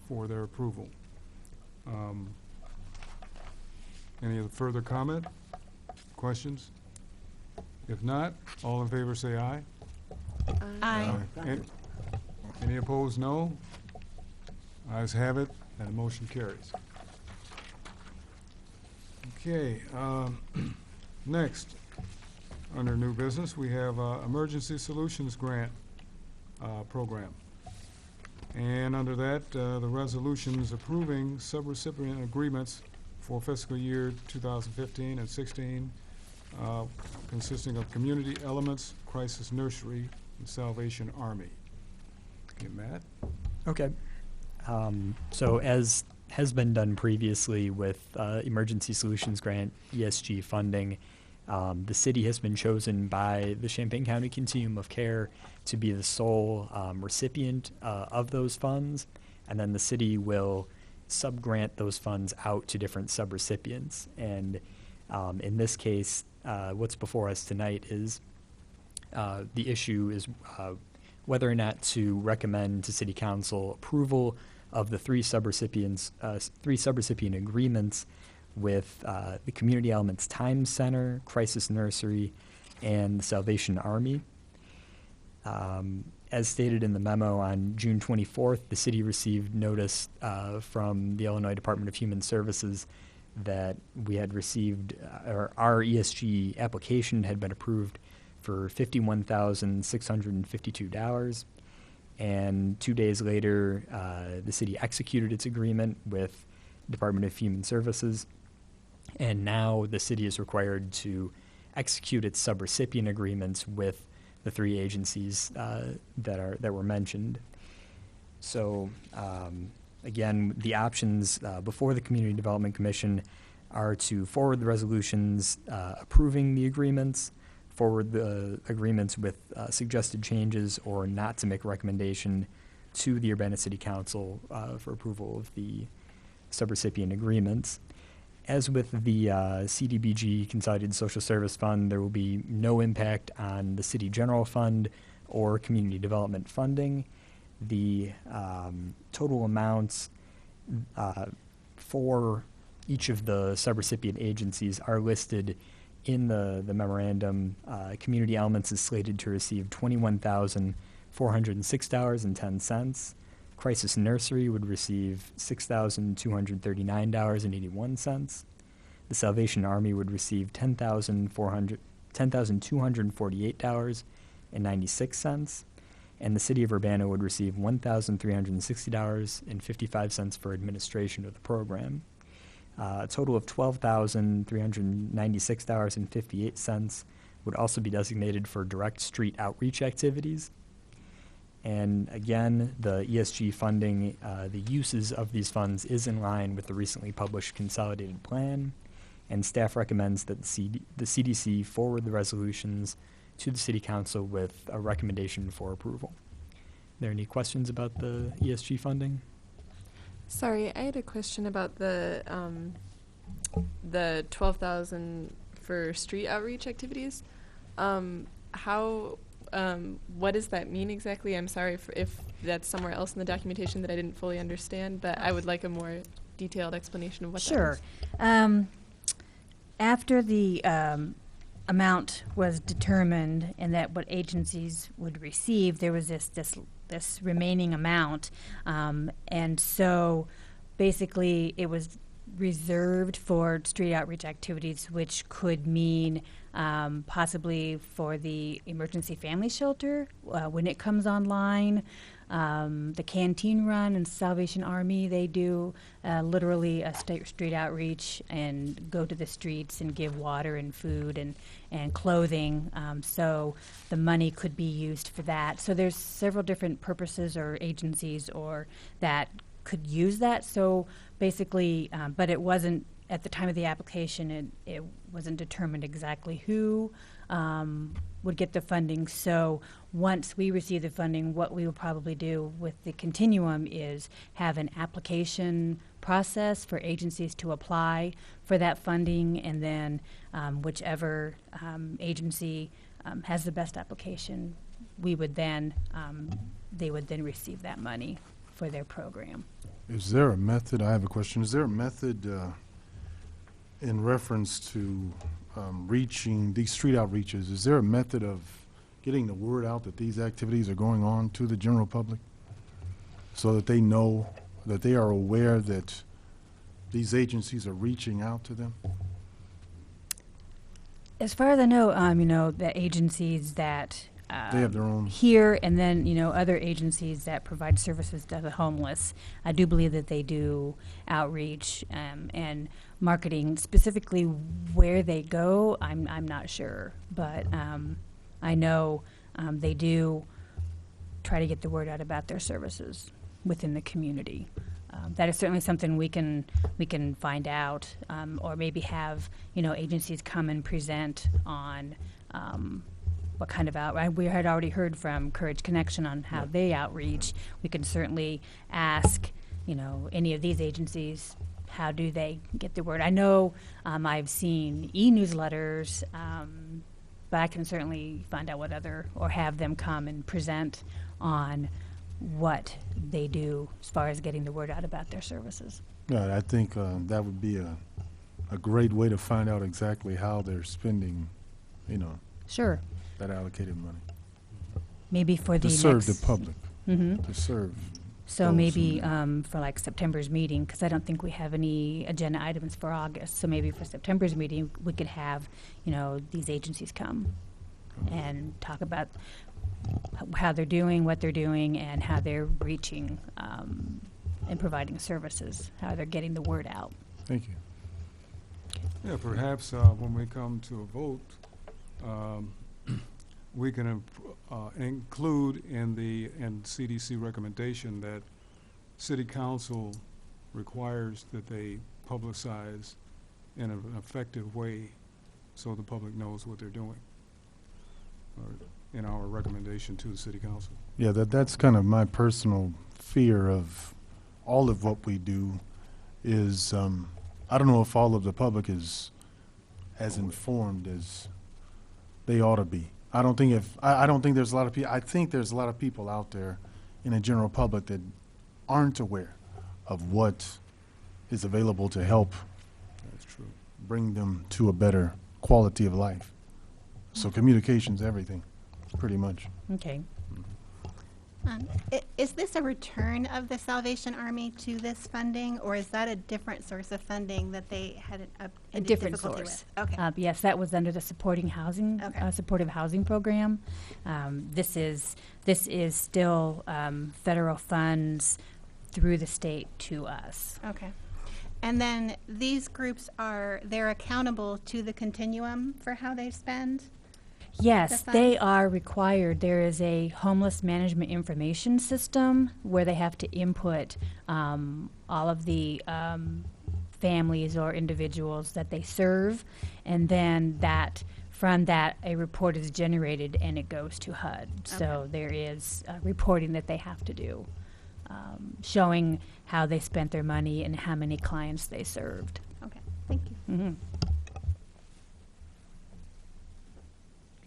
for their approval. Any other further comment, questions? If not, all in favor say aye. Aye. An- Any opposed, no? Ayes have it, and the motion carries. Okay, next, under new business, we have Emergency Solutions Grant Program. And under that, the resolutions approving subrecipient agreements for fiscal year 2015 and 16, consisting of Community Elements, Crisis Nursery, and Salvation Army. Okay, Matt? Okay. So as has been done previously with Emergency Solutions Grant, ESG funding, the city has been chosen by the Champaign County Continuum of Care to be the sole recipient of those funds, and then the city will subgrant those funds out to different subrecipients. And in this case, what's before us tonight is the issue is whether or not to recommend to City Council approval of the three subrecipient agreements with the Community Elements Time Center, Crisis Nursery, and the Salvation Army. As stated in the memo on June 24th, the city received notice from the Illinois Department of Human Services that we had received, or our ESG application had been approved for $51,652. And 2 days later, the city executed its agreement with Department of Human Services. And now the city is required to execute its subrecipient agreements with the three agencies that were mentioned. So again, the options before the Community Development Commission are to forward the resolutions approving the agreements, forward the agreements with suggested changes, or not to make a recommendation to the Urbana City Council for approval of the subrecipient agreements. As with the CDBG Consolidated Social Service Fund, there will be no impact on the City General Fund or Community Development funding. The total amounts for each of the subrecipient agencies are listed in the memorandum. Community Elements is slated to receive $21,406.10. Crisis Nursery would receive $6,239.81. The Salvation Army would receive $10,248.96. And the City of Urbana would receive $1,360.55 for administration of the program. A total of $12,396.58 would also be designated for direct street outreach activities. And again, the ESG funding, the uses of these funds is in line with the recently published consolidated plan, and staff recommends that the CDC forward the resolutions to the City Council with a recommendation for approval. Are there any questions about the ESG funding? Sorry, I had a question about the $12,000 for street outreach activities. What does that mean exactly? I'm sorry if that's somewhere else in the documentation that I didn't fully understand, but I would like a more detailed explanation of what Sure. that is. After the amount was determined and that what agencies would receive, there was this remaining amount, and so basically it was reserved for street outreach activities, which could mean possibly for the emergency family shelter when it comes online. The Canteen Run and Salvation Army, they do literally a street outreach and go to the streets and give water and food and clothing. So the money could be used for that. So there's several different purposes or agencies or that could use that. So basically, but it wasn't, at the time of the application, it wasn't determined exactly who would get the funding. So once we receive the funding, what we will probably do with the continuum is have an application process for agencies to apply for that funding, and then whichever agency has the best application, we would then they would then receive that money for their program. Is there a method, I have a question, is there a method in reference to reaching these street outreaches, is there a method of getting the word out that these activities are going on to the general public so that they know, that they are aware that these agencies are reaching out to them? As far as I know, the agencies that They have their own. here, and then other agencies that provide services to the homeless, I do believe that they do outreach and marketing. Specifically where they go, I'm not sure, but I know they do try to get the word out about their services within the community. That is certainly something we can find out, or maybe have agencies come and present on what kind of outreach. We had already heard from Courage Connection on how they outreach. We can certainly ask any of these agencies, how do they get the word? I know I've seen e-newsletters, but I can certainly find out what other, or have them come and present on what they do as far as getting the word out about their services. Yeah, I think that would be a great way to find out exactly how they're spending, Sure. that allocated money. Maybe for the To serve the next- public, Mhm. to serve. So those maybe who- for like September's meeting, because I don't think we have any agenda items for August. So maybe for September's meeting, we could have, these agencies come and talk about how they're doing, what they're doing, and how they're reaching and providing services, how they're getting the word out. Thank you. Yeah, perhaps when we come to a vote, we can include in the CDC recommendation that City Council requires that they publicize in an effective way so the public knows what they're doing, or in our recommendation to the City Council. Yeah, that's kind of my personal fear of all of what we do is, I don't know if all of the public is as informed as they ought to be. I don't think there's a lot of people, I think there's a lot of people out there in the general public that aren't aware of what is available to help That's true. bring them to a better quality of life. So communication's everything, pretty much. Okay. Is this a return of the Salvation Army to this funding, or is that a different source of funding that they had A different difficulty source. with? Okay. Yes, that was under the supportive housing program. This is still federal funds through the state to us. Okay. And then these groups they're accountable to the continuum for how they spend? Yes, The they funds? are required. There is a homeless management information system where they have to input all of the families or individuals that they serve, and then from that a report is generated and it goes to HUD. So there is reporting that they have to do, showing how they spent their money and how many clients they served. Okay, thank you. Mm-hmm.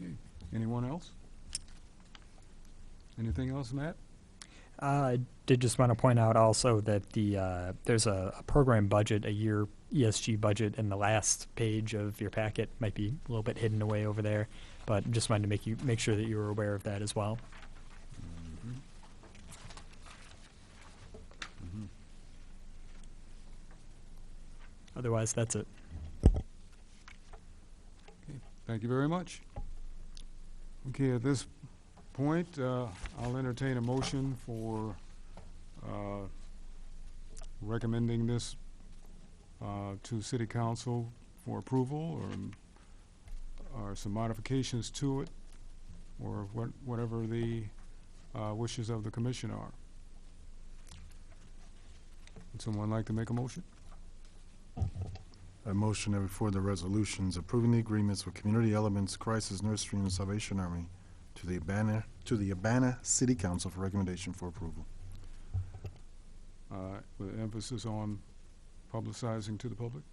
Okay. Anyone else? Anything else, Matt? I did just want to point out also that there's a program budget, a year ESG budget in the last page of your packet. Might be a little bit hidden away over there, but just wanted to make sure that you were aware of that as well. Otherwise, that's it. Thank you very much. Okay, at this point, I'll entertain a motion for recommending this to City Council for approval, or some modifications to it, or whatever the wishes of the commission are. Would someone like to make a motion? A motion that before the resolutions approving the agreements with Community Elements Crisis Nursery and Salvation Army to the Urbana City Council for recommendation for approval. With emphasis on publicizing to the public?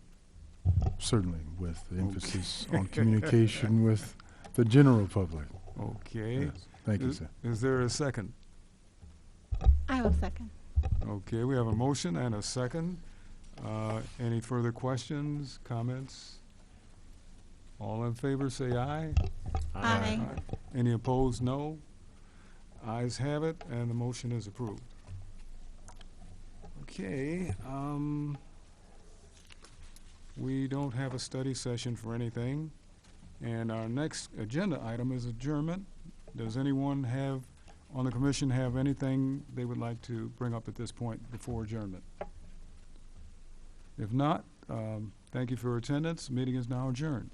Certainly, with the emphasis on communication with the general public. Okay. Yes. Thank you, Is- sir. Is there a second? I will second. Okay, we have a motion and a second. Any further questions, comments? All in favor, say aye. Aye. Any opposed, no. Ayes have it, and the motion is approved. Okay, we don't have a study session for anything, and our next agenda item is adjournment. Does anyone on the commission have anything they would like to bring up at this point before adjournment? If not, thank you for your attendance. Meeting is now adjourned.